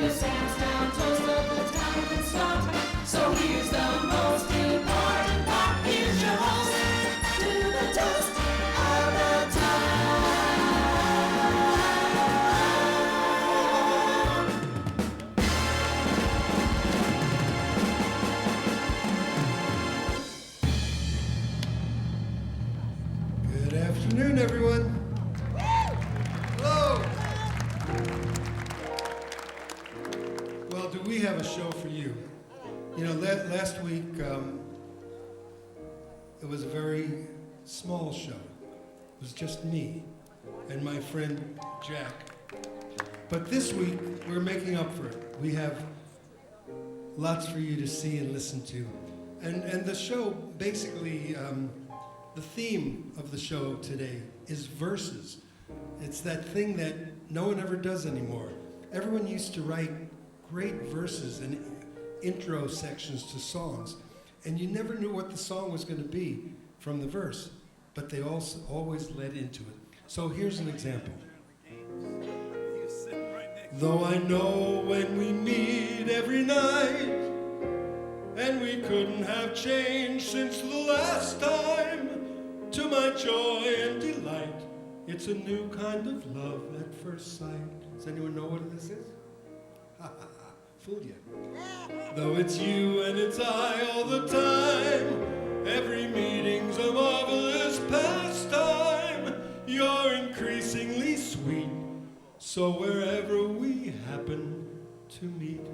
famous hands down toast of the town can start. So here's the most important part. Here's your host to the toast of the town. Good afternoon, everyone. Hello. Well, do we have a show for you? You know, last week, it was a very small show. It was just me and my friend Jack. But this week, we're making up for it. We have lots for you to see and listen to. And the show, basically, the theme of the show today is verses. It's that thing that no one ever does anymore. Everyone used to write great verses and intro sections to songs, and you never knew what the song was going to be from the verse, but they also always led into it. So here's an example. Though I know when we meet every night, and we couldn't have changed since the last time, to my joy and delight, it's a new kind of love at first sight. Does anyone know what this is? Ha ha ha, fooled you. Though it's you and it's I all the time, every meeting's a marvelous pastime. You're increasingly sweet, so wherever we happen to meet.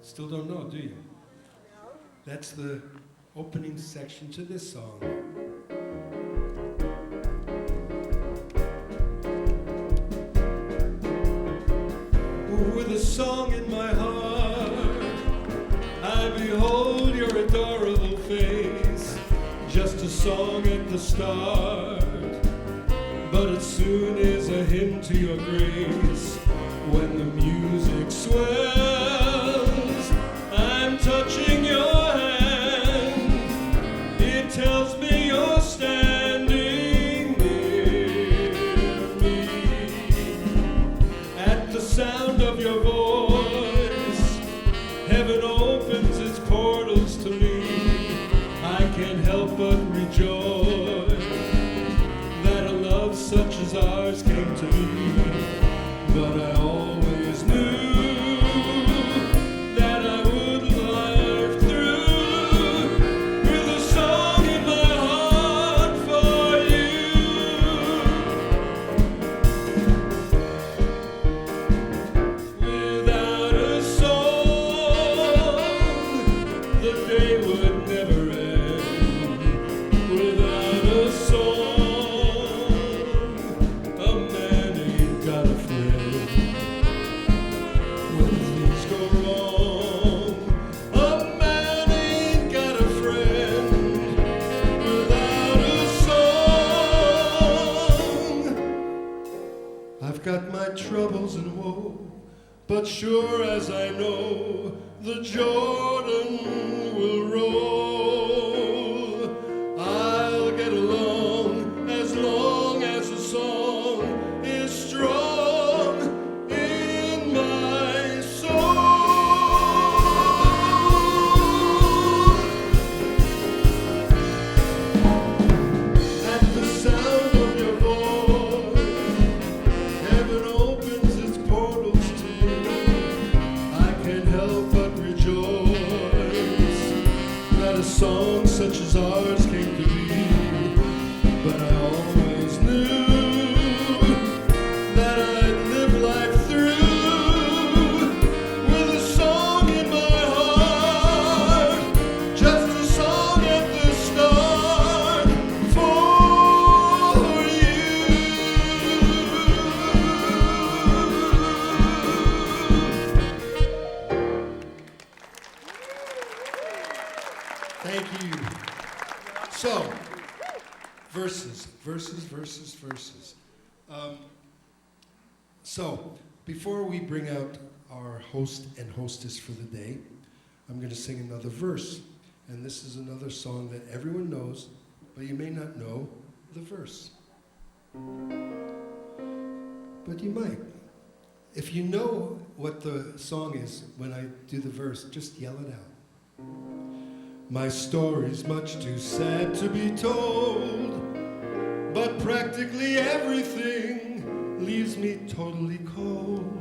Still don't know, do you? That's the opening section to this song. With a song in my heart, I behold your adorable face. Just a song at the start, but it soon is a hymn to your grace. When the music swells, I'm touching your hand. It tells me you're standing near me. At the sound of your voice, heaven opens its portals to me. I can't help but rejoice that a love such as ours came to me. But I always knew that I would live through with a song in my heart for you. Without a song, the day would never end. Without a song, a man ain't got a friend. When things go wrong, a man ain't got a friend. Without a song, I've got my troubles and woe, but sure as I know, the Jordan will roll. I'll get along as long as the song is strong in my soul. At the sound of your voice, heaven opens its portals to me. I can't help but rejoice that a song such as ours came to be. But I always knew that I'd live life through with a song in my heart, just a song at the start for you. Thank you. So, verses. So, before we bring out our host and hostess for the day, I'm going to sing another verse. And this is another song that everyone knows, but you may not know the verse. But you might. If you know what the song is when I do the verse, just yell it out. My story's much too sad to be told, but practically everything leaves me totally cold.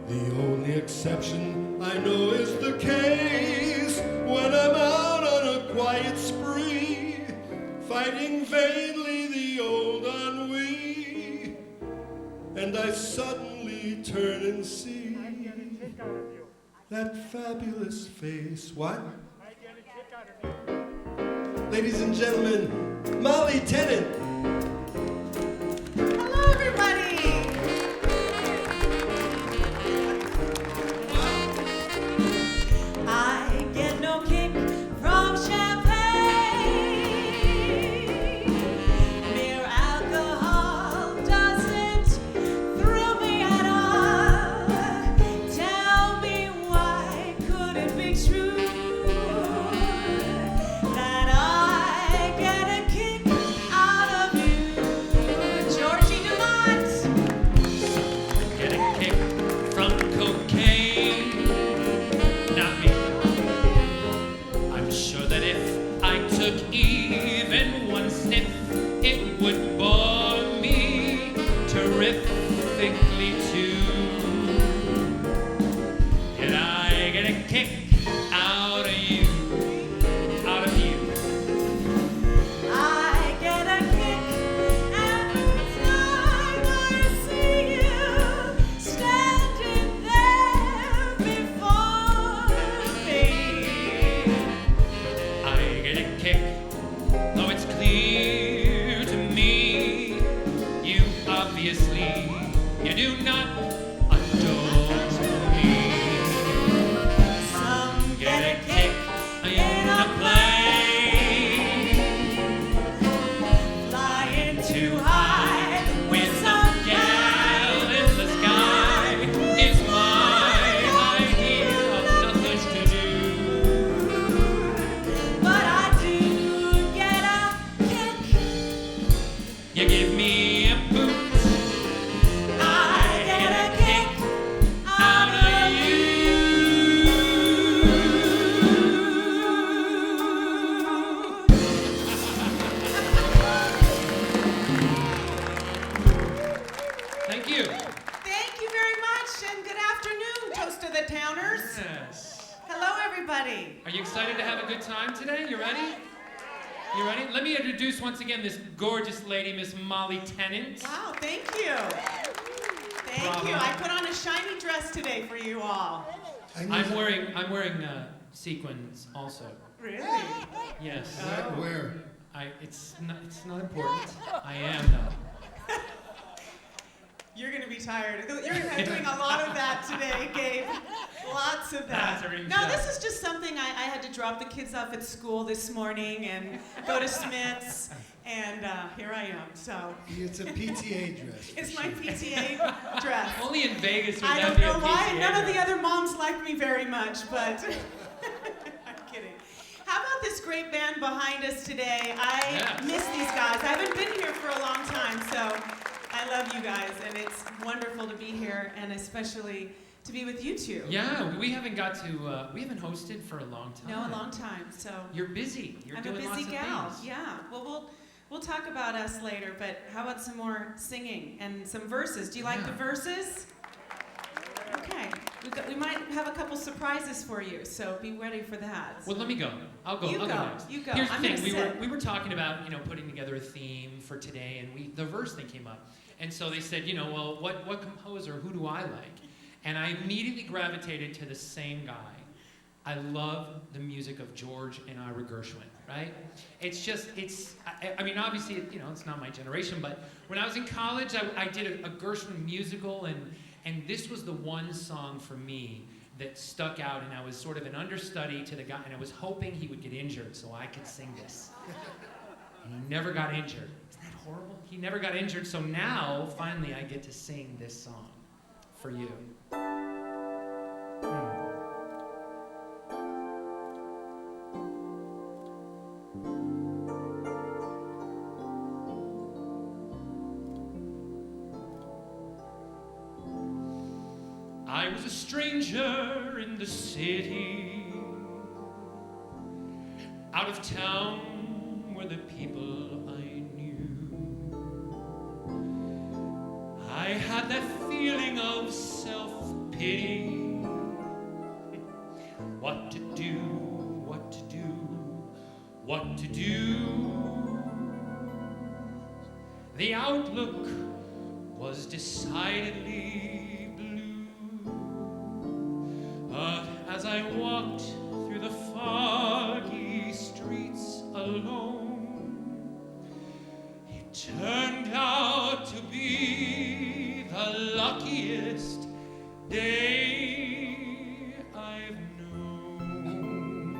The only exception I know is the case when I'm out on a quiet spree, fighting vainly the old ennui, and I suddenly turn and see that fabulous face. What? Ladies and gentlemen, Mollie, Tennant. Hello, everybody. I get no kick from champagne. Mere alcohol doesn't thrill me at all. Tell me why could it be true that I get a kick out of you, DeMott? Get a kick from cocaine. Not me. I'm sure that if I took even one sniff, it would bore me terrifically too. Did I get a kick out of you? Out of you. I get a kick every time I see you standing there before me. I get a kick, though it's clear to me you obviously you do not adore me. Some Get a kick in a plane, flying too high with some gal in the sky is my idea of nothing to do. but I do get a kick. You give me a boot, I get a kick out of you. Thank you. Thank you very much, and good afternoon, Toast of the Towners. Yes. Hello, everybody. Are you excited to have a good time today? You ready? You ready? Let me introduce once again this gorgeous lady, Miss Mollie Tennant. Wow, thank you. Thank Bravo. you. I put on a shiny dress today for you all. I'm wearing sequins also. Really? Yes. Where? It's not important. I am though. You're going to be tired. You're doing a lot of that today, Gabe. Lots of that. That's a ring No, shot. this is just something I had to drop the kids off at school this morning and go to Smith's, and here I am. So It's a PTA dress. it's my PTA dress. Only in Vegas would I that don't be know a why. PTA None of the dress. other moms like me very much, but I'm kidding. How about this great band behind us today? I Yes. miss these guys. I haven't been here for a long time, so I love you guys, and it's wonderful to be here, and especially to be with you two. Yeah, we haven't hosted for a long time. No, a long time. So You're busy. You're I'm a doing busy lots of gal. things. Yeah. Well, we'll talk about us later, but how about some more singing and some verses? Do you like Yeah. the verses? Okay. We might have a couple surprises for you, so be ready for that. Well, let me go. I'll go. You I'll go. next. You go. Here's the I'm thing. gonna sit. We were talking about putting together a theme for today, and the verse thing came up, and so they said well, what composer? Who do I like? And I immediately gravitated to the same guy. I love the music of George and Ira Gershwin, right? I mean, obviously, it's not my generation, but when I was in college, I did a Gershwin musical, and this was the one song for me that stuck out, and I was sort of an understudy to the guy, and I was hoping he would get injured so I could sing this. And he never got injured. Isn't that horrible? He never got injured, so now, finally, I get to sing this song for you. I was a stranger in the city. Out of town were the people I knew. I had that feeling of self-pity. What to do, what to do, what to do. The outlook was decidedly blue. But as I walked through the foggy streets alone, it turned out to be the luckiest day I've known.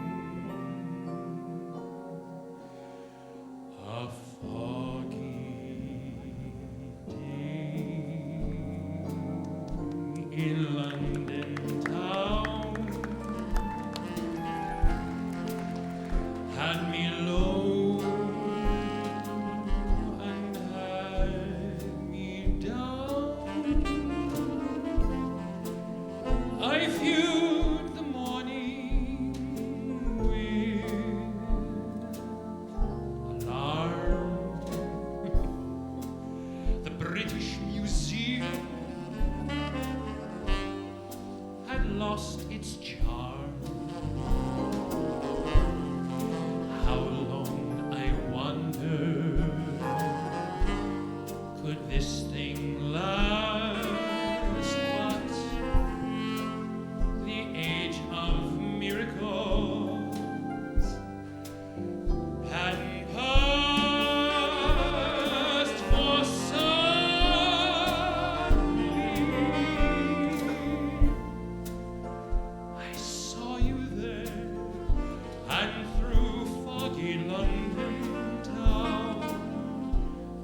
A foggy day in London town had me low and had me down. I viewed the morning with alarm. The British Museum had lost its charm. How long, I wonder, could this thing last? But the age of miracles hadn't passed, for suddenly I saw you there, and through foggy London town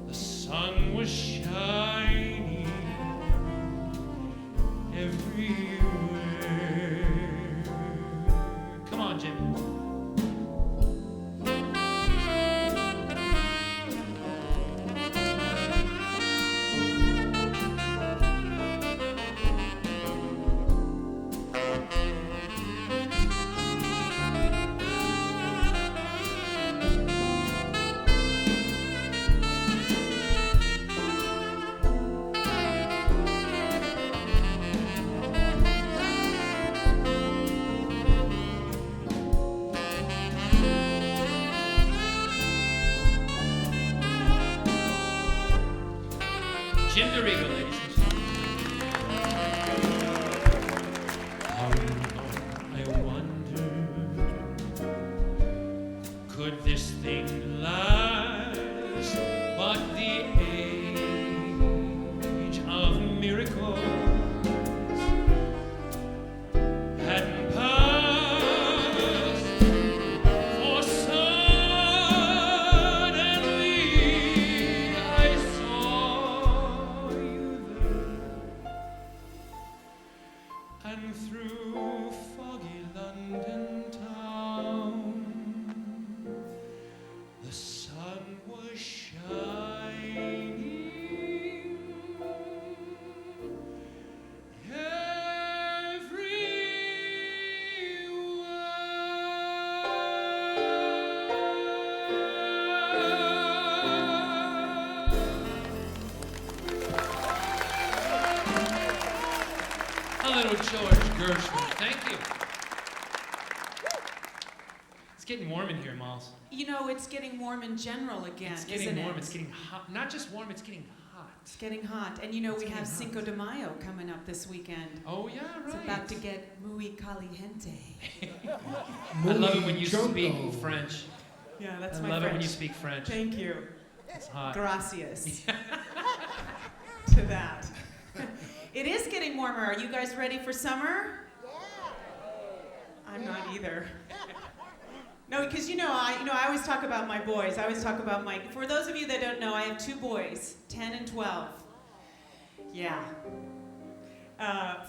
the sun was shining everywhere. Come on, Jimmy. Jim DeRigo, ladies and gentlemen. How long, I wonder, could this thing last? But the age of miracles hadn't passed, for suddenly I saw you there, and through foggy London town the sun was shining everywhere. A little George Gershwin. Thank you. It's getting warm in here, Molls. You know, it's getting warm in general again, It's getting isn't warm. it? It's getting hot. Not just warm, it's getting hot. It's getting hot. And you know, It's we have getting Cinco hot. de Mayo coming up this weekend. Oh, yeah, right. It's about to get muy caliente. I love it when you Muy speak chungo. French. Yeah, that's I my love French. it when you speak French. Thank you. It's hot. Gracias. To that. It is getting warmer. Are you guys ready for summer? I'm not either. No, because I always talk about my boys. I always talk about my. For those of you that don't know, I have 2 boys, 10 and 12. Yeah.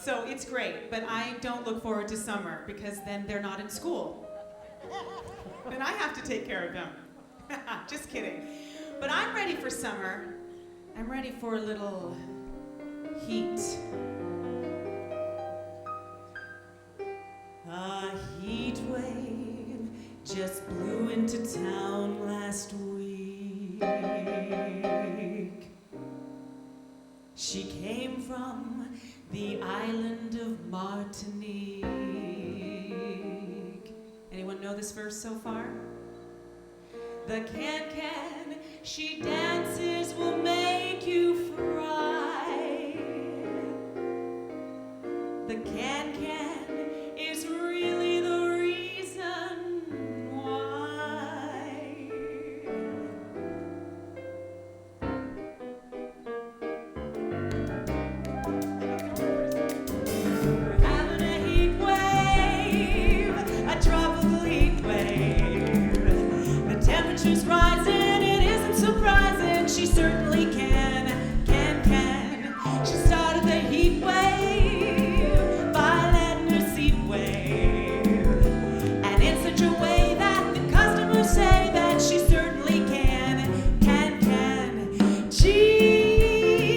So it's great, but I don't look forward to summer because then they're not in school. Then I have to take care of them. Just kidding. But I'm ready for summer. I'm ready for a little heat. town last week. She came from the island of Martinique. Anyone know this verse so far? The can-can she dances will make you fry. The can-can is really the reason why. We're having a heat wave, a tropical heat wave. The temperature's rising, it isn't surprising. She certainly can. She started the heat wave by letting her seat wave. And in such a way that the customers say that she certainly can. Gee,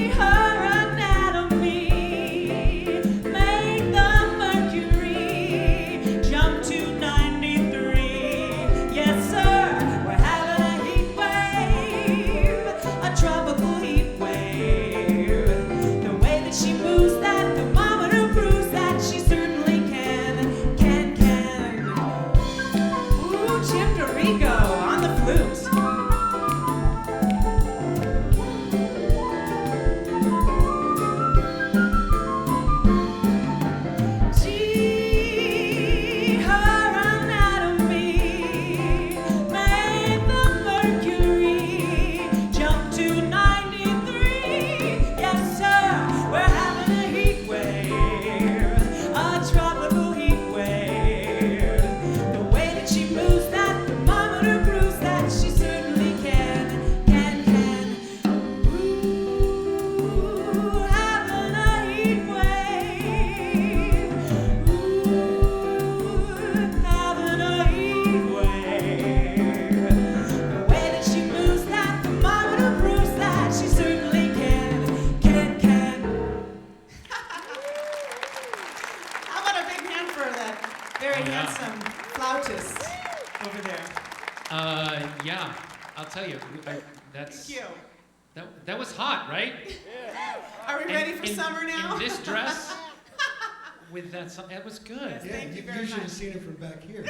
her anatomy made the mercury jump to 93. Yes, sir, we're having a heat wave, a tropical heat wave. The way that she moves, that thermometer proves that she certainly can. Ooh, Chip Dorigo on the flute. Gee, her anatomy made the mercury jump to 93. Yes, sir, we're having a heat wave, a tropical heat wave. The way that she moves, that thermometer proves that she certainly can. Ooh, having a heat wave. Ooh, having a heat wave. The way that she moves, that thermometer proves that she certainly can. How about a big hand for that very Oh, yeah. handsome flautist over there? Yeah, I'll tell you. That's Thank you. that was hot, right? Are we ready for summer now? In this dress, with that, that was good. Yes. Yeah, Thank you very you should much. have seen it from back here.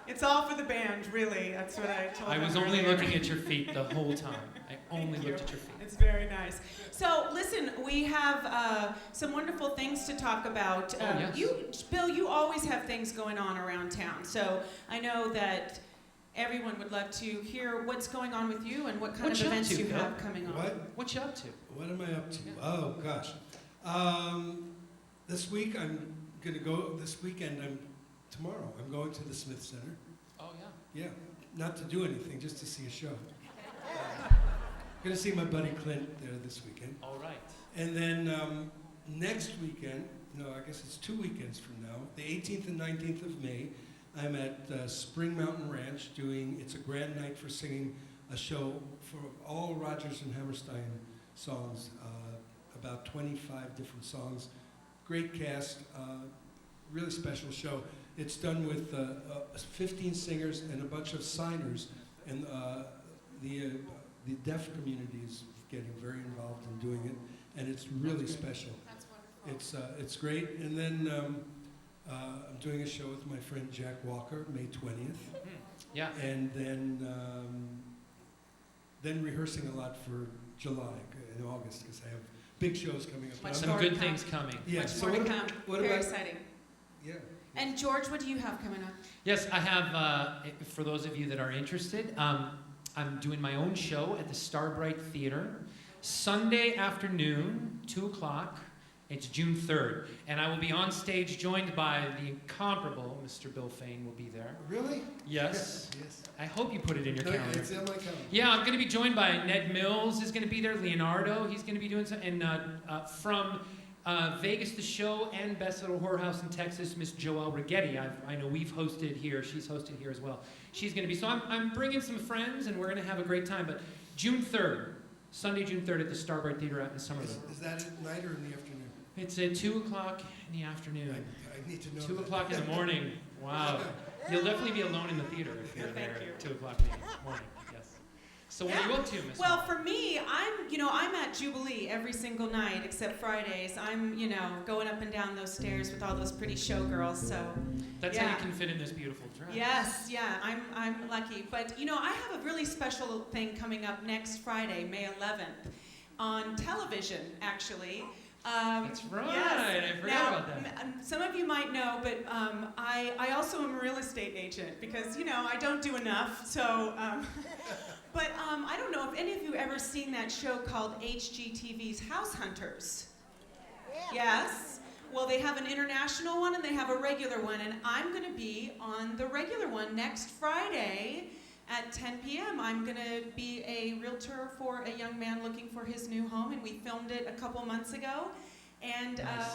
It's all for the band, really. That's what I told I them was only earlier. looking at your feet the whole time. I only Thank you. looked at your feet. It's very nice. So, listen, we have some wonderful things to talk about. Yes. Bill, you always have things going on around town. So, I know that everyone would love to hear what's going on with you and what kind What of you up events to, you Bill? have coming on. What you up to? What am I up to? Yeah. Oh gosh. This week I'm gonna go. This weekend tomorrow I'm going to the Smith Center. Oh yeah. Yeah, not to do anything, just to see a show. Gonna see my buddy Clint there this weekend. All right. And then next weekend, no, I guess it's 2 weekends from now, the 18th and 19th of May, I'm at Spring Mountain Ranch doing, it's a grand night for singing a show for all Rodgers and Hammerstein songs, about 25 different songs. Great cast, really special show. It's done with 15 singers and a bunch of signers, and the deaf community is getting very involved in doing it, and it's really special. That's wonderful. It's great. And then I'm doing a show with my friend Jack Walker, May 20th, Yeah. and then rehearsing a lot for July and August because I have big shows coming up. Much Some more good to come. things coming. Yeah. Much So more to what, come. what Very about? exciting. Yeah. And George, what do you have coming up? Yes, I have, for those of you that are interested, I'm doing my own show at the Starbright Theater, Sunday afternoon, 2 o'clock. It's June 3rd. And I will be on stage joined by the incomparable Mr. Bill Fayne will be there. Really? Yes. Yes. I hope you put it in your No, calendar. it's on my calendar. Yeah, I'm going to be joined by Ned Mills is going to be there, Leonardo, he's going to be doing some, and from Vegas the Show and Best Little Whorehouse in Texas, Miss Joelle Righetti. I know we've hosted here, she's hosted here as well. She's going to be, so I'm bringing some friends and we're going to have a great time, but June 3rd, Sunday, June 3rd at the Starbright Theater out in Somerville. Is that at night or in the afternoon? It's at 2 o'clock in the afternoon. I need to know. 2 that. o'clock in the morning. Wow. You'll definitely be alone in the theater if you're Thank there you. at 2 o'clock in the morning. Yes. So what are you up to, Miss Well, Mollie? for me, I'm at Jubilee every single night except Fridays. I'm, going up and down those stairs with all those pretty showgirls. So That's yeah. how you can fit in this beautiful dress. Yes, yeah, I'm lucky. But I have a really special thing coming up next Friday, May 11th, on television, actually. That's right. Yes. I forgot Now, about that. Some of you might know, but I also am a real estate agent because I don't do enough. So, but I don't know if any of you ever seen that show called HGTV's House Hunters. Yes. Well, they have an international one and they have a regular one, and I'm going to be on the regular one next Friday at 10 p.m. I'm going to be a realtor for a young man looking for his new home, and we filmed it a couple months ago. And Nice.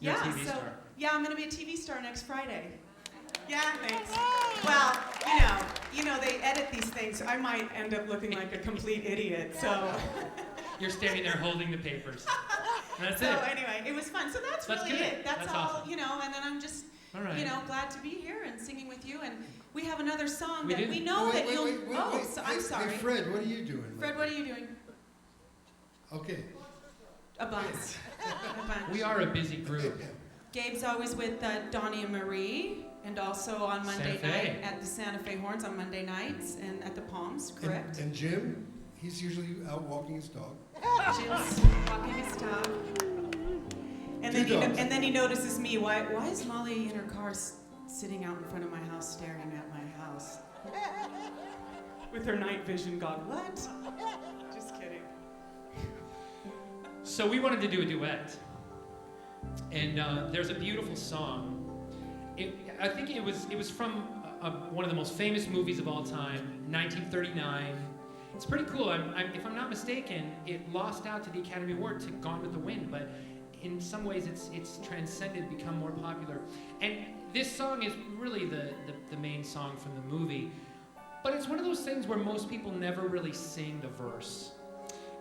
You're a TV star. yeah, I'm going to be a TV star next Friday. Yeah, thanks. Well, they edit these things, so I might end up looking like a complete idiot. So. You're standing there holding the papers. That's So it. anyway, it was fun. So that's That's really good. it. That's all, awesome. and then I'm just, All right. glad to be here and singing with you. And we have another song We that do? we know that you'll. Wait. I'm sorry. Hey, Fred, what are you doing? Fred, what are you doing? Okay. A bunch. A bunch. We are a busy group. Gabe's always with Donnie and Marie, and also on Monday Santa Fe. night at the Santa Fe Horns on Monday nights, and at the Palms, correct? And Jim, he's usually out walking his dog. Jim's walking his dog. And Two then, dogs. and then he notices me. Why is Mollie in her car sitting out in front of my house staring at my house? With her night vision gone. What? Just kidding. So we wanted to do a duet. And there's a beautiful song. I think it was from one of the most famous movies of all time, 1939. It's pretty cool. If I'm not mistaken, it lost out to the Academy Award to Gone with the Wind, but in some ways it's transcended, become more popular. And this song is really the main song from the movie, but it's one of those things where most people never really sing the verse.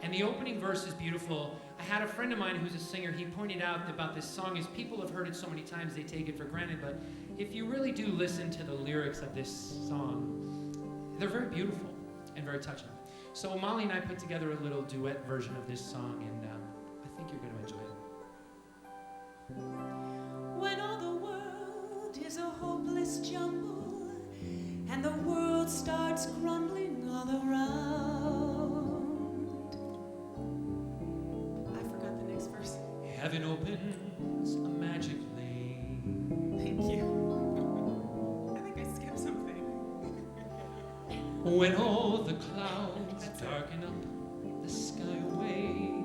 And the opening verse is beautiful. I had a friend of mine who's a singer. He pointed out about this song is people have heard it so many times they take it for granted, but if you really do listen to the lyrics of this song, they're very beautiful and very touching. So Mollie and I put together a little duet version of this song, and I think you're going to enjoy it. When all the world is a hopeless jumble, and the world starts crumbling all around. I forgot the next verse. Heaven opens magically. Thank you. I think I skipped something. When all the clouds darken up the skyway,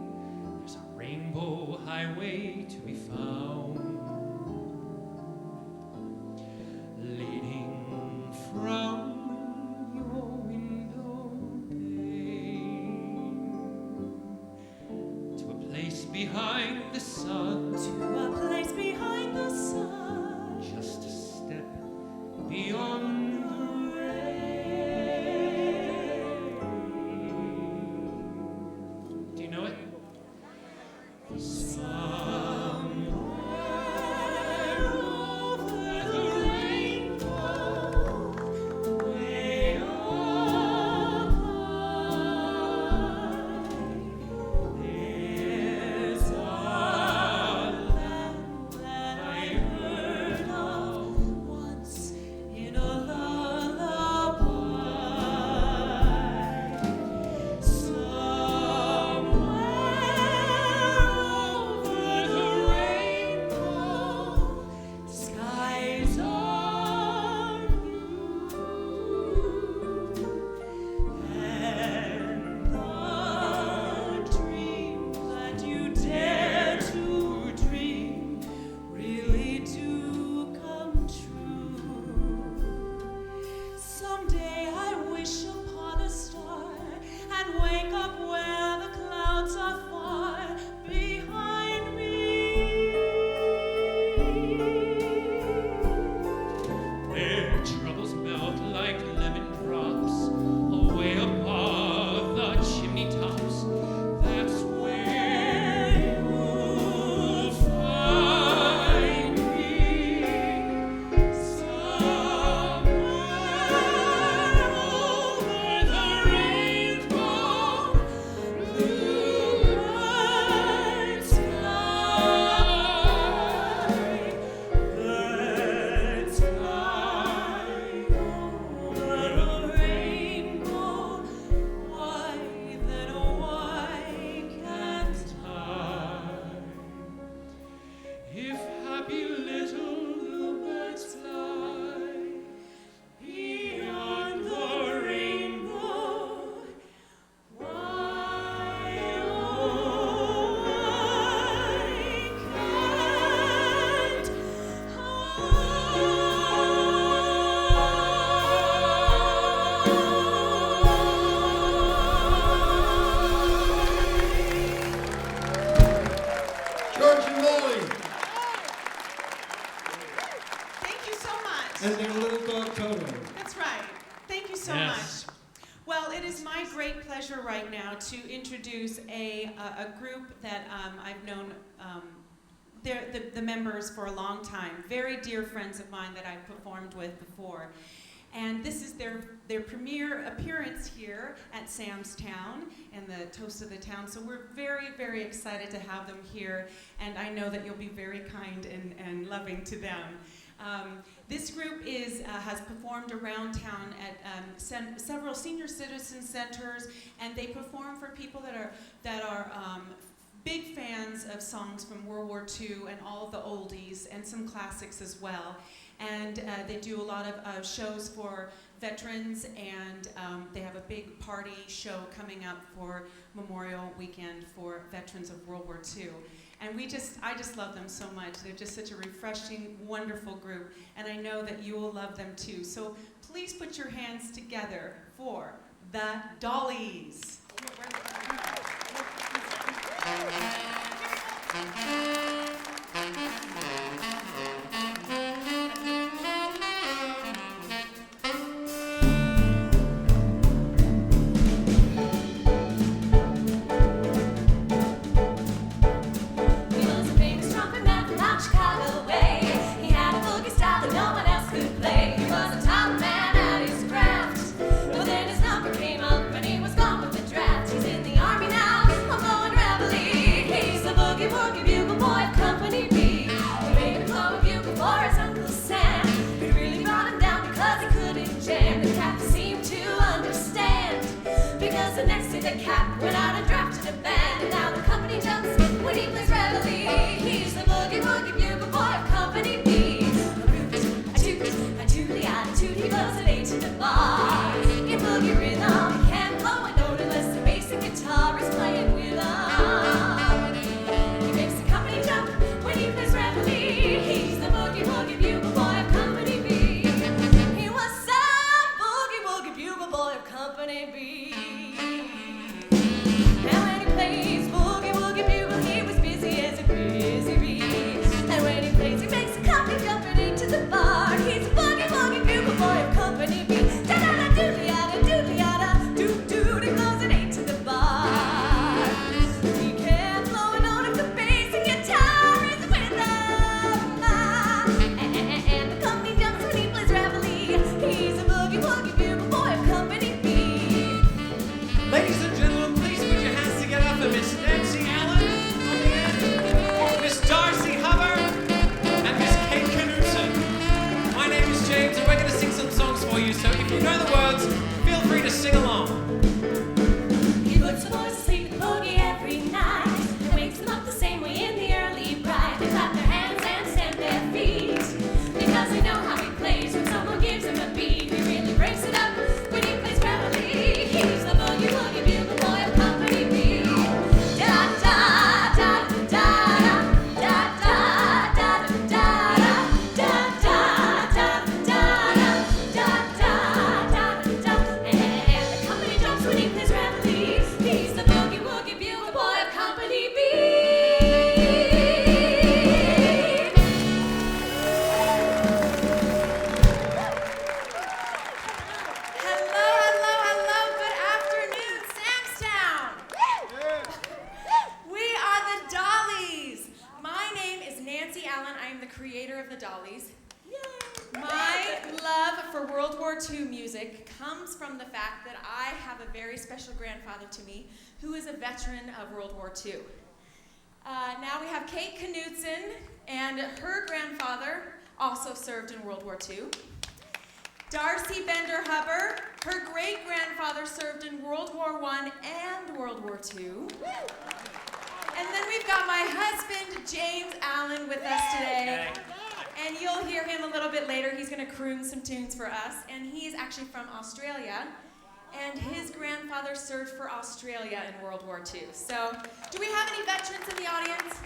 there's a rainbow highway to be found, leading from your window pane to a place behind the sun, To a place behind the sun. just a step beyond the rain. Do you know it? Somewhere over the rainbow, way up high, there's a land that I heard of once in a lullaby. Somewhere to introduce a group that I've known they're the members for a long time, very dear friends of mine that I've performed with before. And this is their premiere appearance here at Sam's Town and the Toast of the Town. So we're very, very excited to have them here, and I know that you'll be very kind and loving to them. This group has performed around town at several senior citizen centers, and they perform for people that are big fans of songs from World War II and all of the oldies and some classics as well. And they do a lot of shows for veterans, and they have a big party show coming up for Memorial Weekend for veterans of World War II. And I just love them so much. They're just such a refreshing, wonderful group, and I know that you will love them too. So please put your hands together for the Dollies. The next day the cap went out and drafted a band, and now the company jumps when he plays reveille. He's the boogie woogie bugle boy of Company B. A toot, a tooty, a toot, he blows an H in the bar. In boogie rhythm, he can't blow a note unless the bass and guitar is playing with him. He makes the company jump when he plays reveille. He's the boogie woogie bugle boy of Company B. He was some boogie woogie bugle boy of Company B. Ladies and gentlemen, please put your hands together for Miss Nancy Allen on the end, Miss Darcy Hubbard, and Miss Kate Knudsen. My name is James, and we're going to sing some songs for you, so if you know the words, feel free to sing along. He puts the boys to sleep in boogie every night, and wakes them up the same way in the early bright. They clap their hands and stamp their feet, because they know how he plays when someone gives him a beat. He really breaks it up when he plays reveille. He's the boogie woogie bugle boy of Company B. Da da da da da da da da da da da da da da da. And the company jumps when he plays reveille. He's the boogie woogie bugle boy of Company B. Hello, good afternoon, Samstown. We are the Dollies. My name is Nancy Allen. I am the creator of the Dollies. My love for World War II music comes from the fact that I have a very special grandfather to me who is a veteran of World War II. Now we have Kate Knudsen, and her grandfather also served in World War II. Darcy Bender Hubbard, her great-grandfather served in World War I and World War II. And then we've got my husband, James Allen, with us today. And you'll hear him a little bit later. He's going to croon some tunes for us. And he's actually from Australia. And his grandfather served for Australia in World War II. So, do we have any veterans in the audience?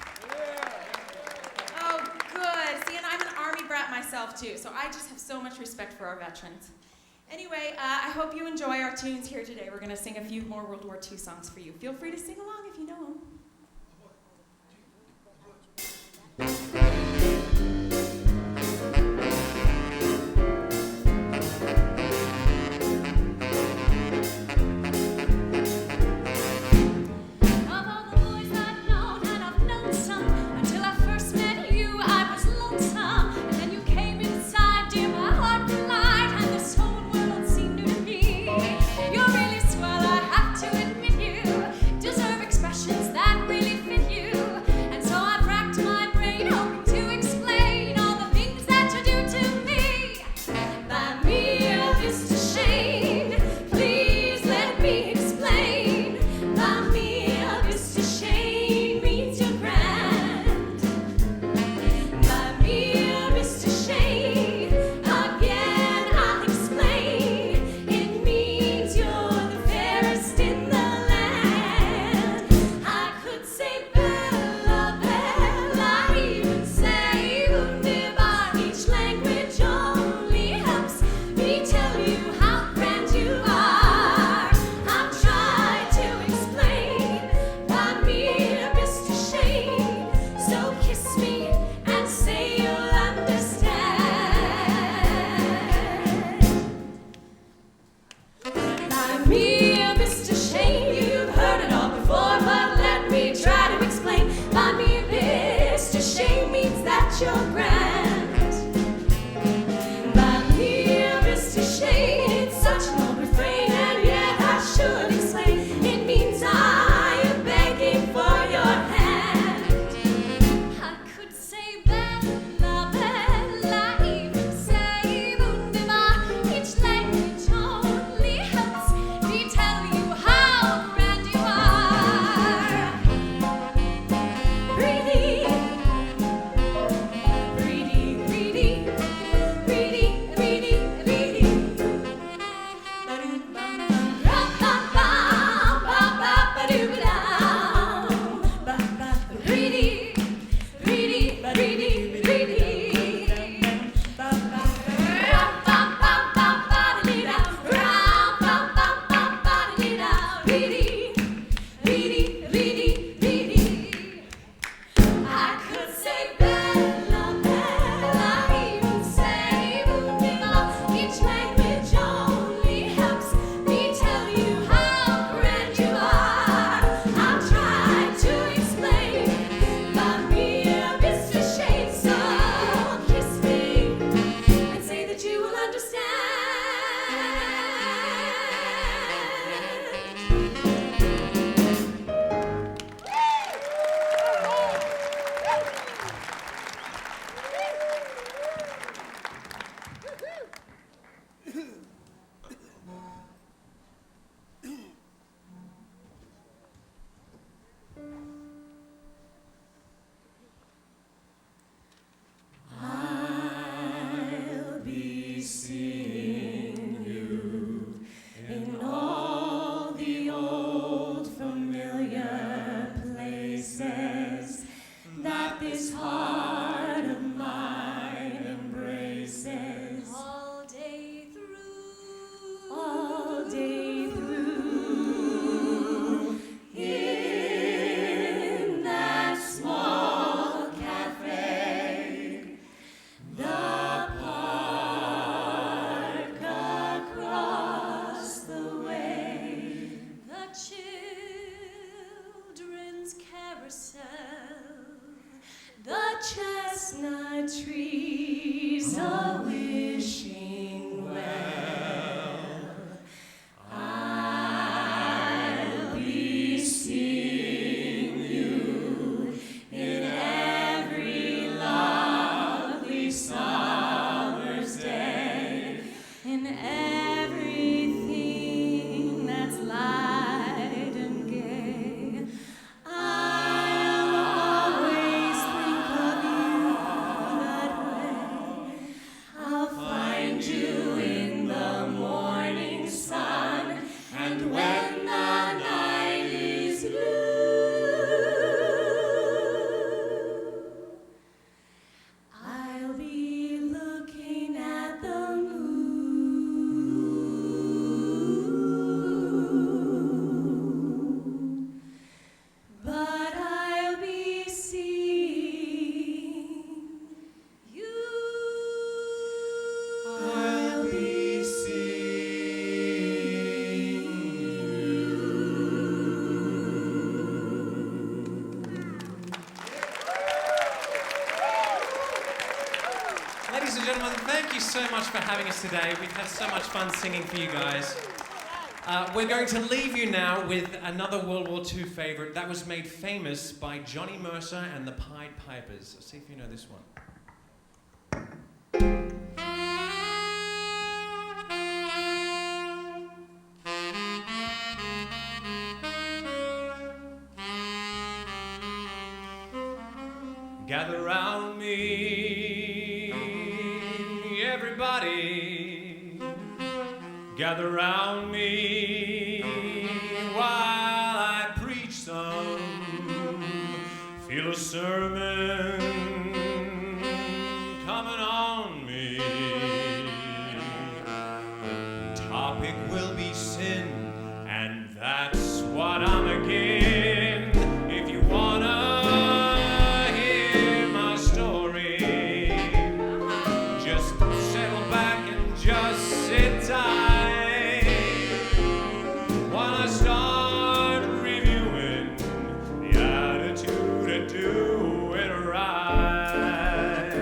Oh, good. See, and I'm an Army brat myself, too, so I just have so much respect for our veterans. Anyway, I hope you enjoy our tunes here today. We're going to sing a few more World War II songs for you. Feel free to sing along if you know them. you're grand. But mere Mr. Shade, it's such an old refrain, and yet I should explain. It means I am begging for your hand. I could say Bella, Bella, even say Wunderbar. Each language only helps me tell you how grand you are. Greedy, greedy, greedy, greedy, greedy, greedy. Greedy, greedy, greedy, greedy. I could say Bella, Bella, even say Wunderbar. Each language only helps me tell you how grand you are. I'll try to explain, but mere Mr. Shade, so kiss me and say that you will understand. I'll be seeing you in all the old familiar places that this heart of mine embraces all day through, all day through. In that small cafe, the park across the way, the children's carousel, the chestnut trees a wishing well. I'll be seeing you in every lovely summer's day, in everything that's light and gay. I'll always think of you that way. I'll find you in the morning sun, and when the night is blue, I'll be looking at the moon, but I'll be seeing you. I'll be seeing Ladies and gentlemen, thank you so much for having us today. We've had so much fun singing for you guys. We're going to leave you now with another World War II favorite that was made famous by Johnny Mercer and the Pied Pipers. Let's see if you know this one. Gather round me, everybody. Gather round me while I preach some. Feel a sermon coming on me. The topic will be sin, and that's what I'm again. If you wanna hear my story, just settle back and just sit tight while I start reviewing the attitude to do it right.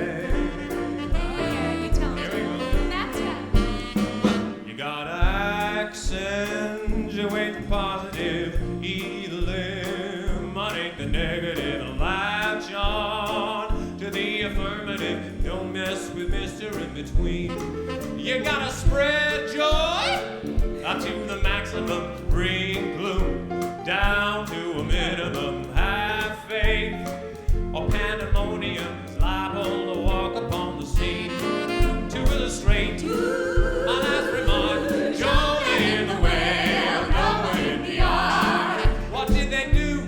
take the negative and latch on to the affirmative. Don't mess with Mr. In Between. You gotta spread joy up to the maximum, bring gloom down to a minimum. Have faith, or pandemonium is liable to walk upon the scene. To illustrate my last remark, Jonah in the whale, Noah in the ark. What did they do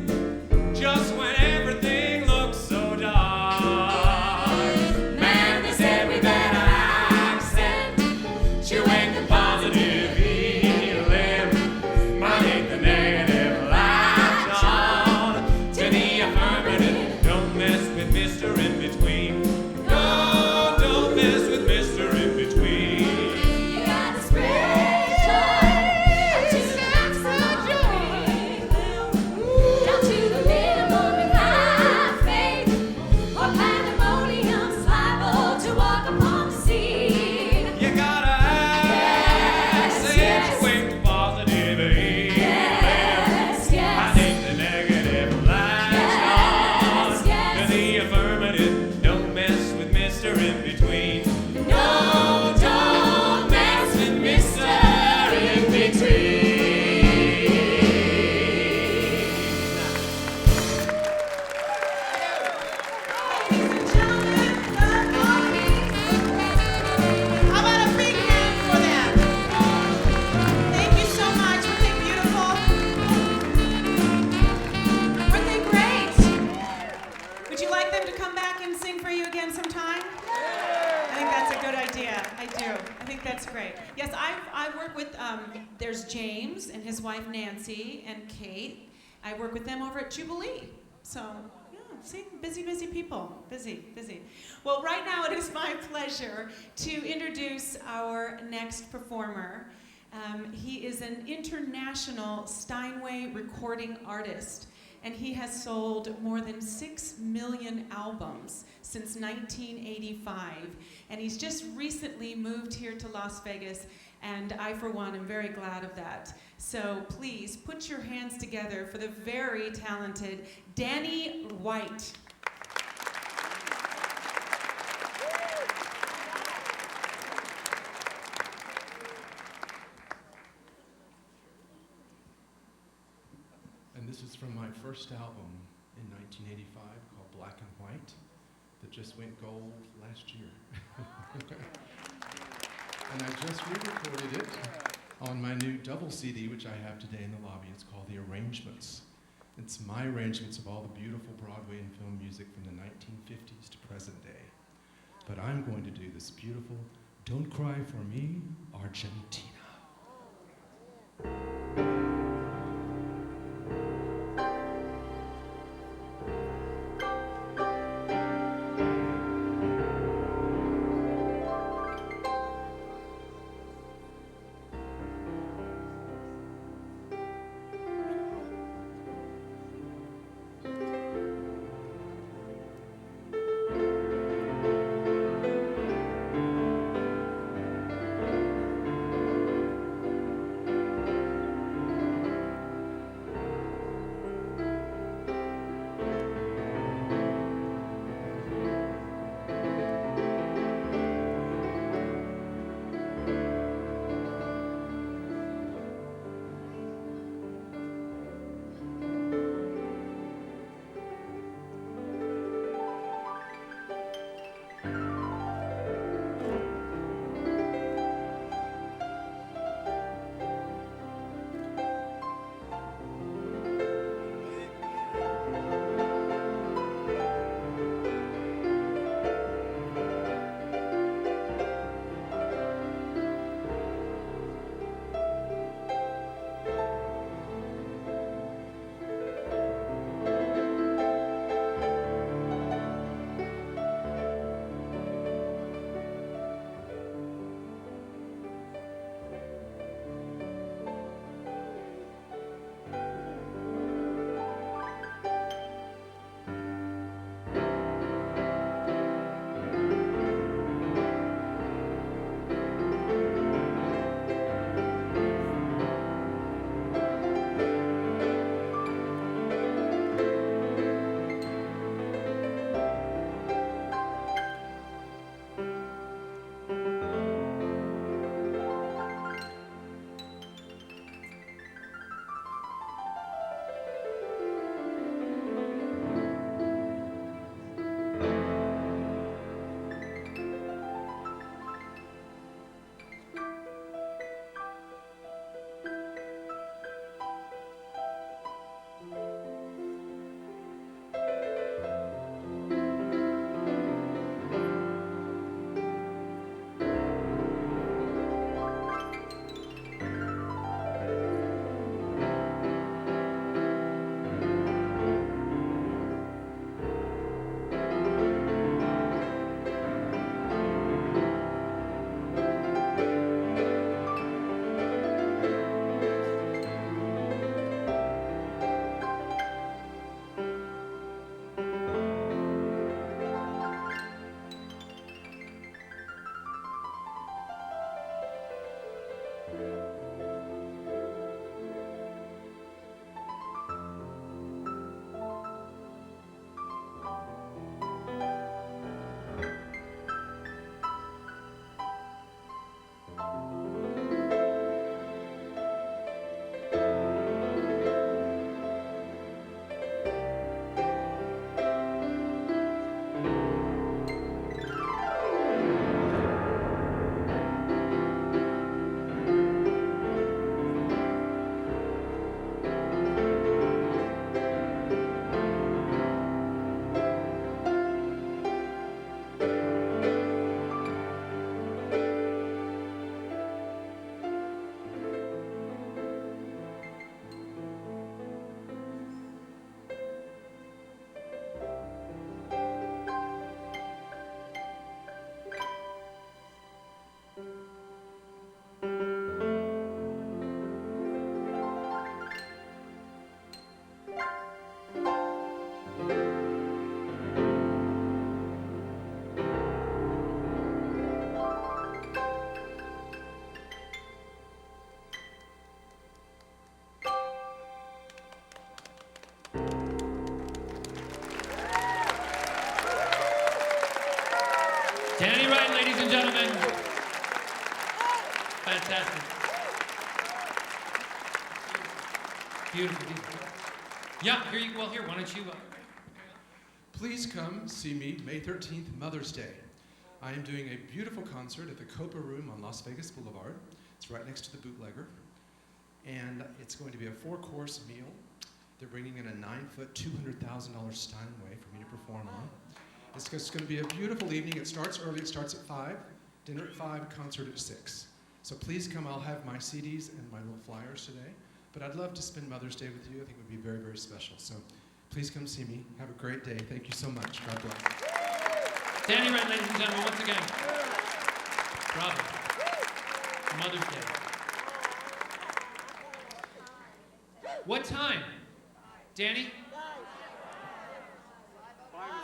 just when everything looked so dark? Man, they said we better accent, chewing the positive, eliminate the negative, latch on to the affirmative. Don't mess with Mr. In Between. No, don't mess with Mr. In Between. You gotta spread joy to the maximum joy, down to the minimum and have faith, or pandemonium's liable to walk upon the scene. You gotta accentuate the positive, Yes, I yes. think the negative, latch on Yes, to the affirmative. Don't mess with Mr. In Between. No, don't mess with Mr. In Between. Ladies and gentlemen, the Mollies. How about a big hand for them? Thank you so much. Weren't they beautiful? Weren't they great? Would you like them to come back and sing for you again sometime? I think that's a good idea. I do. I think that's great. Yes, I work with, there's James and his wife Nancy and Kate. I work with them over at Jubilee. So, yeah, see, busy, busy people. Busy, busy. Well, right now it is my pleasure to introduce our next performer. He is an international Steinway recording artist, and he has sold more than 6 million albums since 1985. And he's just recently moved here to Las Vegas, and I, for one, am very glad of that. So please put your hands together for the very talented Danny White. And this is from my first album in 1985 called Black and White that just went gold last year. And I just re-recorded it on my new double CD, which I have today in the lobby. It's called The Arrangements. It's my arrangements of all the beautiful Broadway and film music from the 1950s to present day. But I'm going to do this beautiful Don't Cry for Me, Argentina. gentlemen. Fantastic. Beautiful, beautiful. Yeah, here you, well, here, why don't you, Please come see me May 13th, Mother's Day. I am doing a beautiful concert at the Copa Room on Las Vegas Boulevard. It's right next to the Bootlegger. And it's going to be a 4-course meal. They're bringing in a 9-foot, $200,000 Steinway for me to perform on. It's going to be a beautiful evening. It starts early. It starts at 5. Dinner at 5, concert at 6. So please come. I'll have my CDs and my little flyers today. But I'd love to spend Mother's Day with you. I think it would be very, very special. So please come see me. Have a great day. Thank you so much. God bless. Danny Wright, ladies and gentlemen, once again. Bravo. Mother's Day. What time? Danny?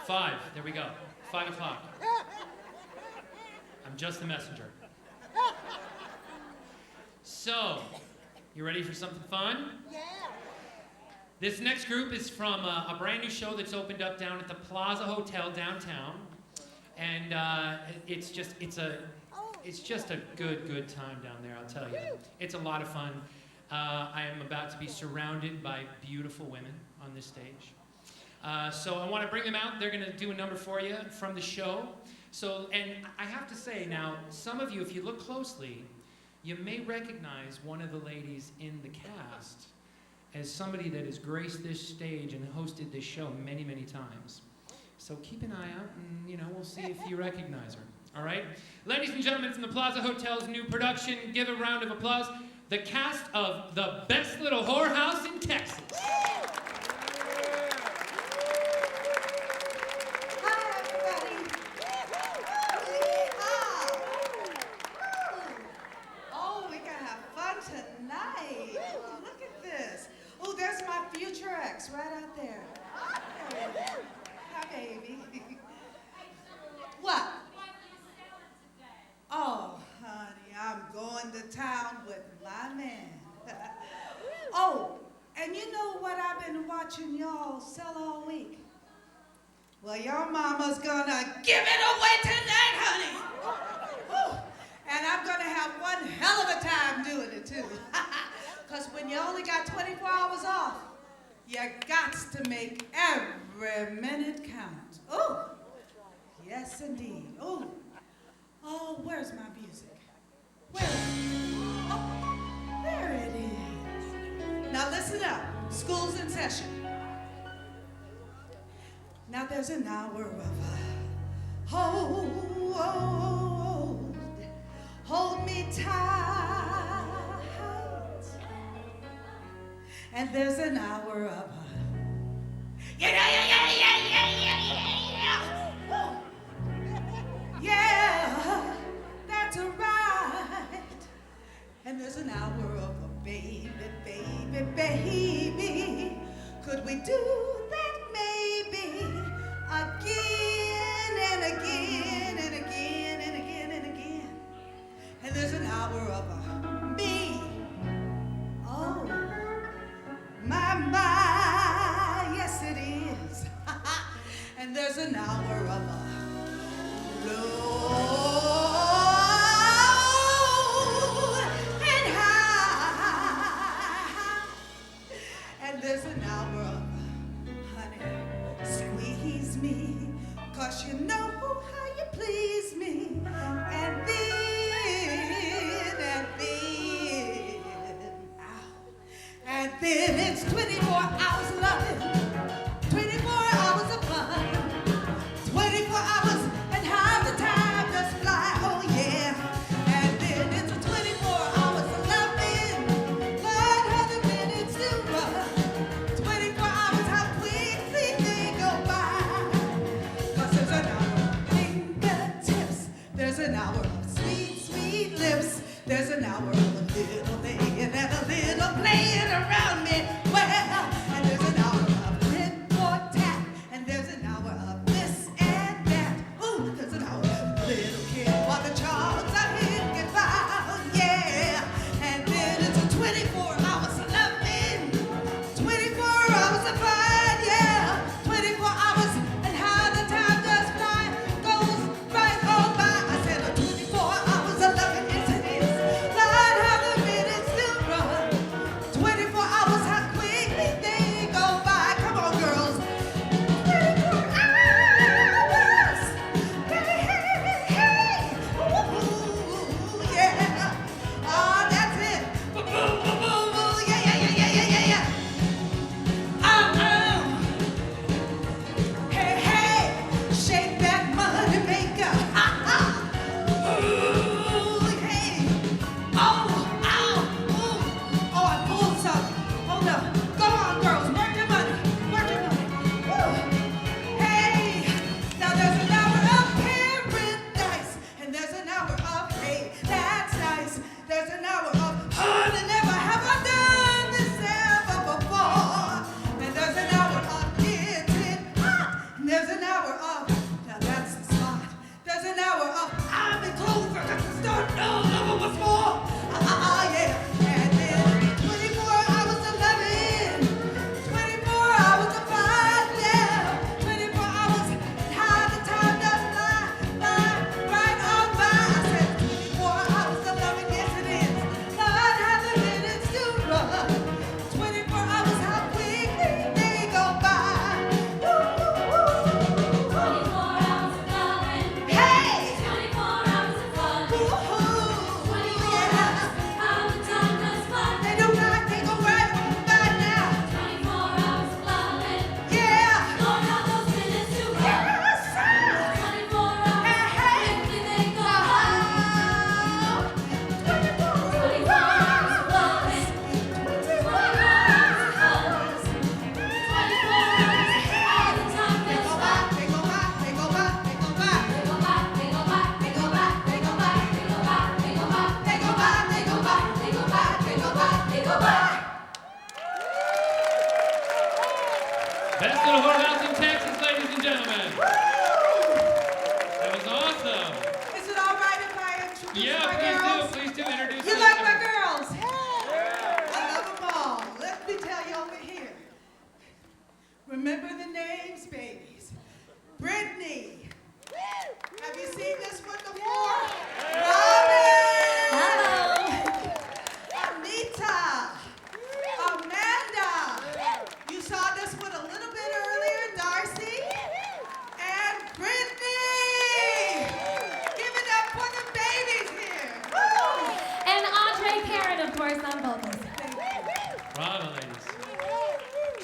5. There we go. 5 o'clock. I'm just the messenger. So, you ready for something fun? Yeah. This next group is from a brand new show that's opened up down at the Plaza Hotel downtown, and it's just a good time down there. I'll tell you, it's a lot of fun. I am about to be surrounded by beautiful women on this stage, so I want to bring them out. They're going to do a number for you from the show. So, and I have to say now, some of you, if you look closely, you may recognize one of the ladies in the cast as somebody that has graced this stage and hosted this show many, many times. So keep an eye out and, we'll see if you recognize her. All right? Ladies and gentlemen, from the Plaza Hotel's new production, give a round of applause, the cast of The Best Little Whorehouse in Texas. Right out there. Hi, baby. What? Oh, honey, I'm going to town with my man. Oh, and you know what I've been watching y'all sell all week? Well, your mama's gonna give it away tonight, honey. Woo. And I'm gonna have one hell of a time doing it, too. Because when you only got 24 hours off, you got to make every minute count. Oh, yes indeed. Oh, where's my music? Where is it? Oh, there it is. Now listen up. School's in session. Now there's an hour of hold me tight. And there's an hour of yeah, that's right. And there's an hour of a baby. Could we do that maybe again and again and again and again and again? And there's an hour of a me. Oh. My, yes it is. And there's an hour of a low and high. And there's an hour of honey, squeeze me, 'cause you know how you please me. And then, and then it's 24 hours of loving, 24 hours of fun, 24 hours and half the time just fly, oh yeah. And then it's 24 hours of loving, 100 minutes to run, 24 hours how quickly they go by. 'Cause there's an hour There's an hour of, now that's the spot. There's an hour of, I'm in Clover, start no lover what's more. Yeah. And then 24 hours of loving, 24 hours of fun, yeah. 24 hours, and how the time does fly right on by. I said 24 hours of loving, yes it is. Lord, how the minutes do run. 24 hours, how quickly they go by. Woo, woo, woo. 24 hours of loving. Hey! 24 hours of fun. Woo-hoo. 24 Yeah. hours, how the time does fly. They do not, they go right on by now. 24 hours of loving. Yeah. Lord, how those minutes do run. Yes, sir. 24 hours, Hey, hey. quickly they go by. 24 hours of loving. 24 hours of fun. 24 hours, how the time They does go fly. by, they go by, they go by, they go by. They go by, they go by, they go by, they go by, they go by, they go by, They go by, they go by, they go by, they go by, they go by. Best little whorehouse in Texas, ladies and gentlemen. That was awesome. Is it all right if I introduce Yeah, my girls? please do introduce You us. like my girls? I love them all. Let me tell you over here. Remember the names, babies. Brittany. Have you seen this one before? Robin. Anita. Amanda. You saw this one a little bit earlier, Darcy. And Brittany. Give it up for the babies here. Woo! And Audrey Karen, of course, on vocals. Bravo, ladies.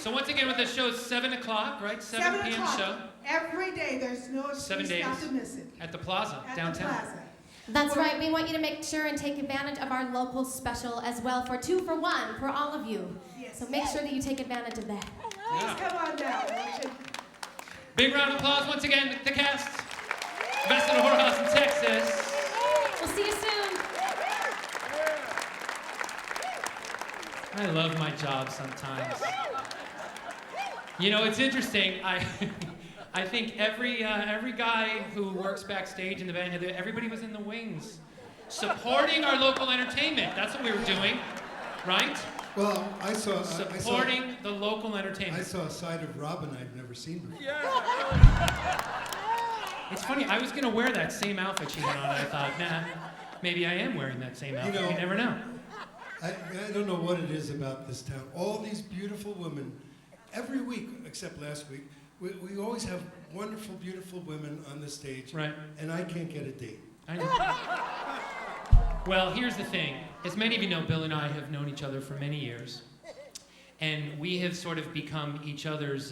So once again with the show, it's 7 o'clock, right? 7 p.m. o'clock. show Every day, there's no 7 excuse days. not to miss it. at the Plaza, At downtown. the plaza. That's right. We want you to make sure and take advantage of our local special as well for 2 for 1 for all of you. Yes. So make sure that you take advantage of that. Please Yeah. come on down, won't you? Big round of applause once again, the cast. Best little whorehouse in Texas. We'll see you soon. I love my job sometimes. You know, it's interesting. I think every guy who works backstage in the band, everybody was in the wings, supporting our local entertainment. That's what we were doing, right? Well, I saw Supporting the local entertainment. I saw a side of Robin I'd never seen before. It's funny. I was gonna wear that same outfit she had on. And I thought, nah, maybe I am wearing that same outfit. know- You never know. I don't know what it is about this town. All these beautiful women, every week except last week, we always have wonderful, beautiful women on the stage. Right. And I can't get a date. I know. Well, here's the thing. As many of you know, Bill and I have known each other for many years, and we have sort of become each other's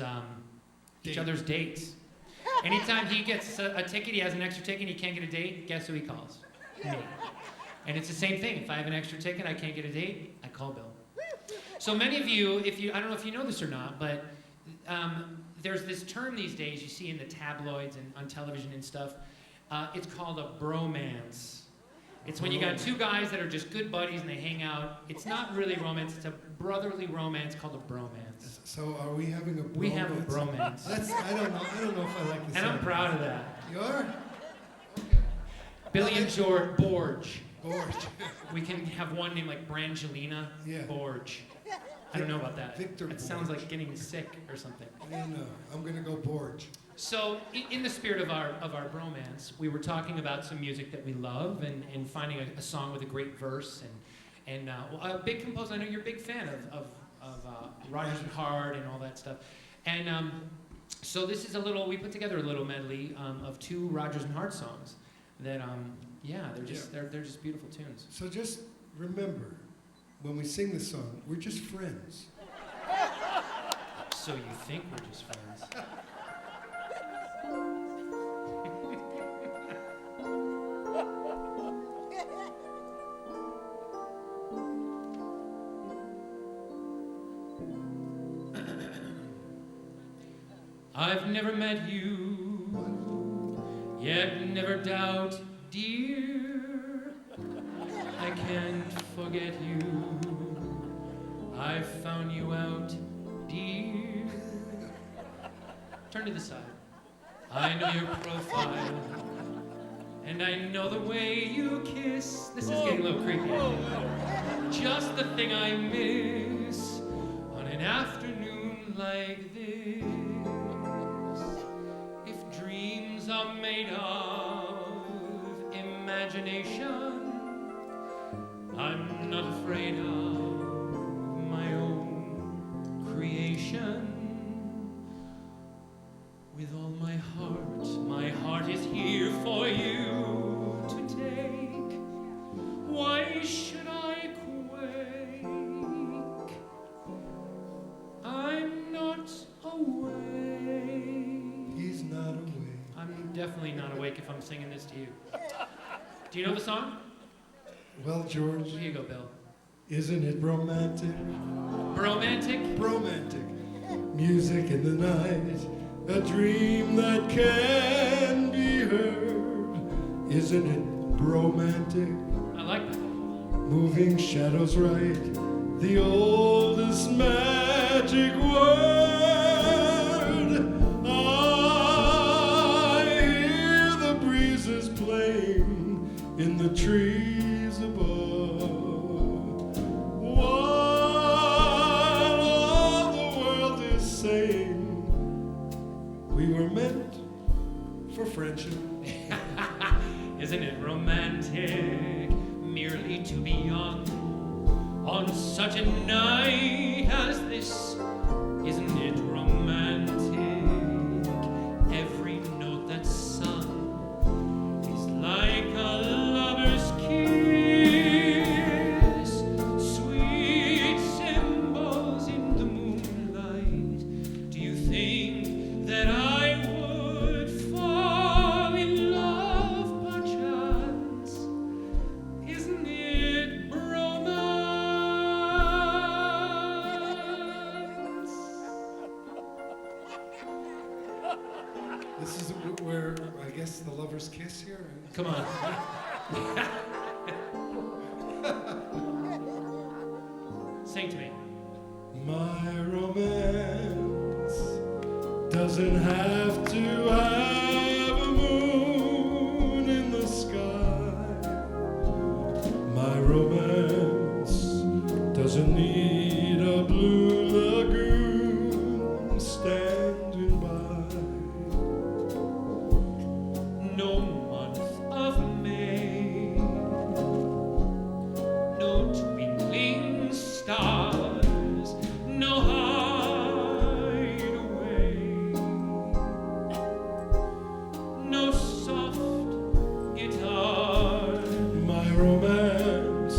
dates. Anytime he gets a ticket, he has an extra ticket, he can't get a date, guess who he calls? Me. And it's the same thing. If I have an extra ticket, I can't get a date, I call Bill. So many of you, I don't know if you know this or not, but there's this term these days you see in the tabloids and on television and stuff. It's called a bromance. It's when you got two guys that are just good buddies and they hang out. It's not really romance, it's a brotherly romance called a bromance. So are we having a bromance? We have a bromance. I don't know if I like this. And I'm proud of that. You are? Billy and George, Borge. Gorge. We can have one named like Brangelina Yeah. Borge. I don't know about that. Victor It sounds Borge. like getting sick or something. I don't know. I'm gonna go Borge. So, in the spirit of our bromance, we were talking about some music that we love and finding a song with a great verse and a big composer. I know you're a big fan of Rodgers and Hart and all that stuff. And so this is we put together a little medley of 2 Rodgers and Hart songs that they're just beautiful tunes. So just remember, when we sing this song, we're just friends. So you think we're just friends? I've never met you, yet never doubt, dear, I can't forget you. I found you out, dear. Turn to the side. I know your profile, and I know the way you kiss. This is getting a little creepy. Just the thing I miss on an afternoon like this. If dreams are made of imagination, I'm not afraid of my own creation. With all my heart is here for you to take. Why should I quake? I'm not awake. He's not awake. I'm definitely not awake if I'm singing this to you. Do you know the song? Well, George, Here you go, Bill. isn't it romantic? Romantic? Romantic. Music in the night, a dream that can be heard. Isn't it romantic? I like that. Moving shadows right, the oldest magic word. I hear the breezes playing in the trees above, while all the world is saying we were meant for friendship. Isn't it romantic merely to be young on such a night as this? Isn't it romantic? Every note that's sung is like a lover's kiss. Sweet symbols in the moonlight. Do you think that I would fall in love perchance? Isn't it romance? This is where I guess the lovers kiss here. Come on. Sing to me. My romance doesn't have to have a moon in the sky. My romance doesn't need a blue lagoon standing by. No month of May, no twinkling stars, no hideaway, no soft guitar. My romance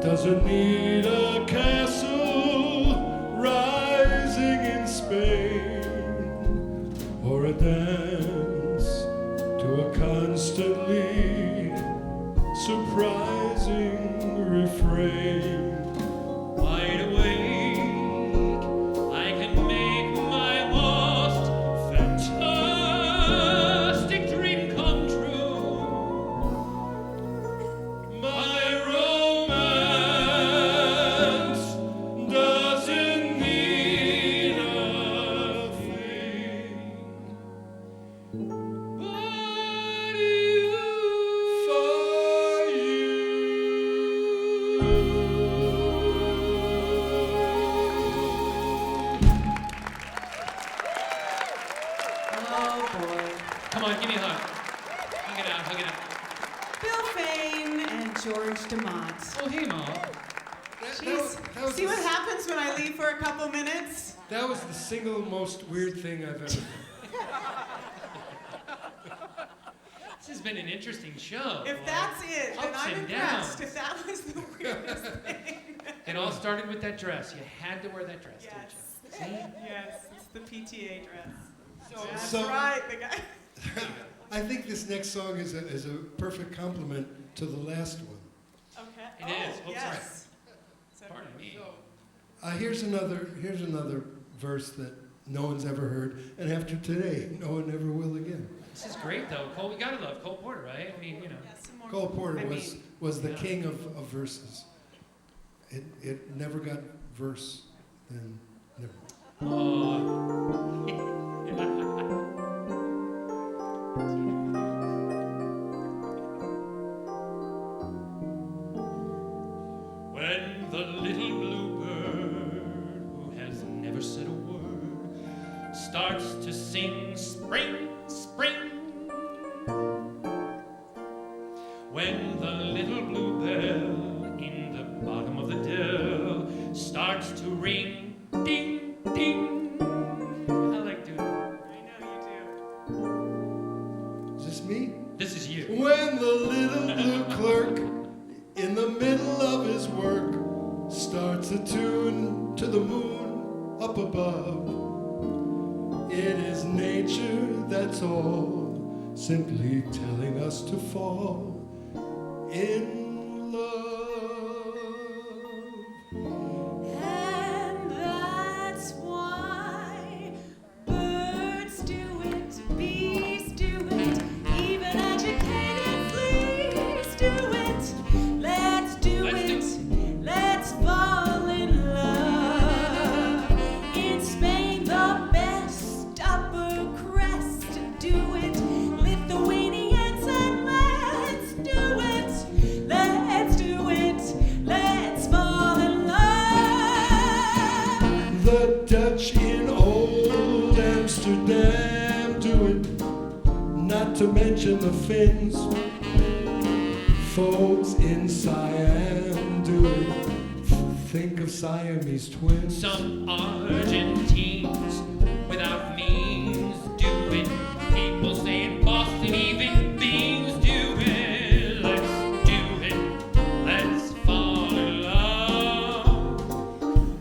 doesn't need a castle rising in Spain or a dance to a constantly surprising refrain. Wide awake, I can make my most fantastic dream come true. My romance doesn't need a thing but you for you. Oh boy. Come on, give me a hug. Hug it out, hug it out. Bill Fayne and George DeMott. Oh, hey, Mom. Jeez. See what happens when I leave for a couple minutes? That was the single most weird thing I've ever done. This has been an interesting show. If boy. that's it, then Ups I'm and impressed. downs. If that was the weirdest thing. It all started with that dress. You had to wear that dress, Yes. didn't you? See? Yes, it's the PTA dress. That's So- right, the guy. I think this next song is a perfect compliment to the last one. Okay. It is. Oops, Yes. So- Pardon me. Here's another verse that no one's ever heard, and after today, no one ever will again. This is great, though. Cole, we gotta love Cole Porter, right? I mean, you know. Yeah, some more. Cole Porter I was the yeah. king of verses. It never got verse, then never. Oh. sing spring, spring. When the little bluebell in the bottom of the dell starts to ring, ding, ding. I like doing it. I know you do. Is this me? This is you. When the little blue clerk in the middle of his work starts a tune to the moon up above, it is nature, that's all, simply telling us to fall in love. And that's why birds do it, bees do it, even educated fleas do it. Let's do it, let's fall in love. In Spain, the best upper crest do it. Lithuanians and let's do it, let's do it, let's fall in love. The Dutch in old Amsterdam do it, not to mention the Finns. Folks in Siam do it, think of Siamese twins. Some Argentines without means do it. People say in Boston even beans do it. Let's do it. Let's fall in love.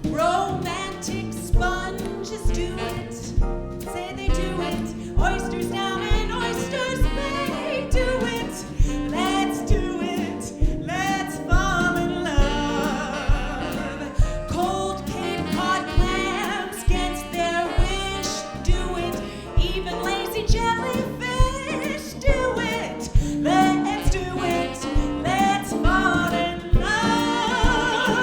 Romantic sponges do it, say they do it. Oysters down in Oysters Bay do it. Let's do it, let's fall in love. Cold Cape Cod clams against their wish do it. Even lazy jellyfish do it. Let's do it, let's fall in love.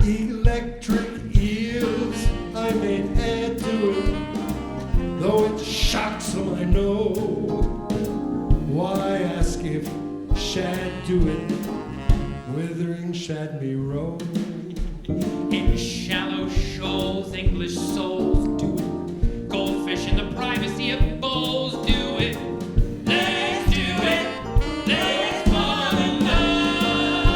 Electric eels, I may add to it, though it shocks them, I know. Why ask if shad do it? Withering shad me row. In shallow shoals, English souls do it. Goldfish in the privacy of bowls do it. Let's do it. Let's fall in love.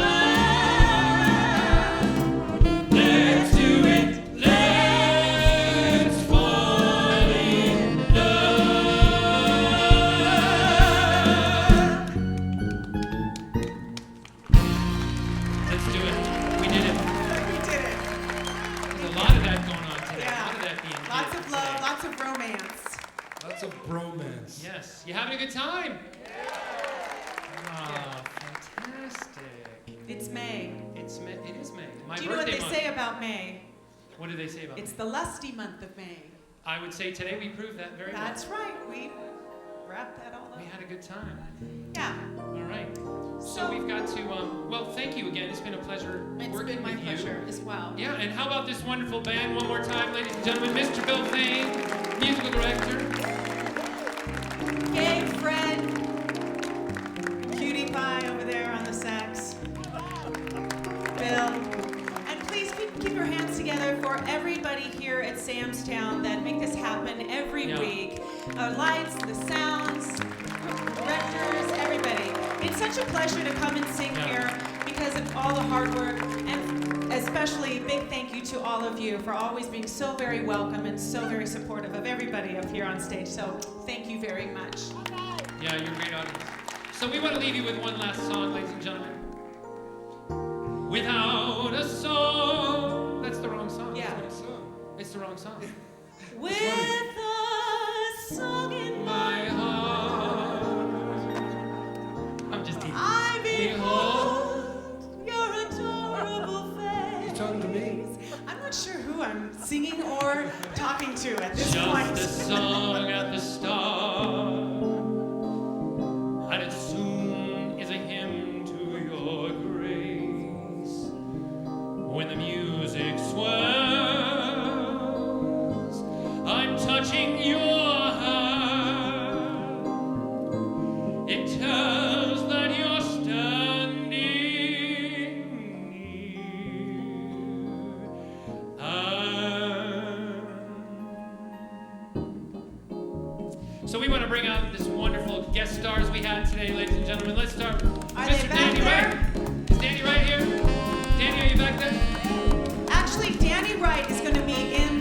Let's do it. Let's fall in love. Let's do it. We did it. We did it. There's a lot of that going on today. A Yeah. lot of that being Lots did of love, today. lots of romance. Lots of bromance. Yes. You having a good time? Ah, fantastic. It's May. It's May. It is May. My Do you know what birthday they month. say about May? What do they say about It's May? the lusty month of May. I would say today we proved that very That's well. right. We wrapped that all up. We had a good time. Yeah. All right. So So- we've got to, well, thank you again. It's been a pleasure It's working been my with pleasure as well. you. Yeah, and how about this wonderful band one more time, ladies and gentlemen? Mr. Bill Fayne, musical director. Yay, Fred. Cutie Pie over there on the sax. Bill. And please keep your hands together for everybody here at Sam's Town that make this happen every Yeah. week. Lights, the sounds, directors, everybody. It's such a pleasure to come and sing Yeah. here because of all the hard work, and especially a big thank you to all of you for always being so very welcome and so very supportive of everybody up here on stage. So thank you very much. Yeah, you're a great audience. So we want to leave you with one last song, ladies and gentlemen. Without a song. That's the wrong song. Yeah. It's the wrong song. With a song in My heart. I'm just teasing. I behold your adorable face. You talking to me? I'm not sure who I'm singing or talking to at this Just point. a song at the start, and it soon is a hymn to your grace. When the music swells, I'm touching your heart. So we want to bring out this wonderful guest stars we had today, ladies and gentlemen. Let's start with Are they Mr. back Danny there? Wright. Is Danny Wright here? Danny, are you back there? Actually, Danny Wright is going to be in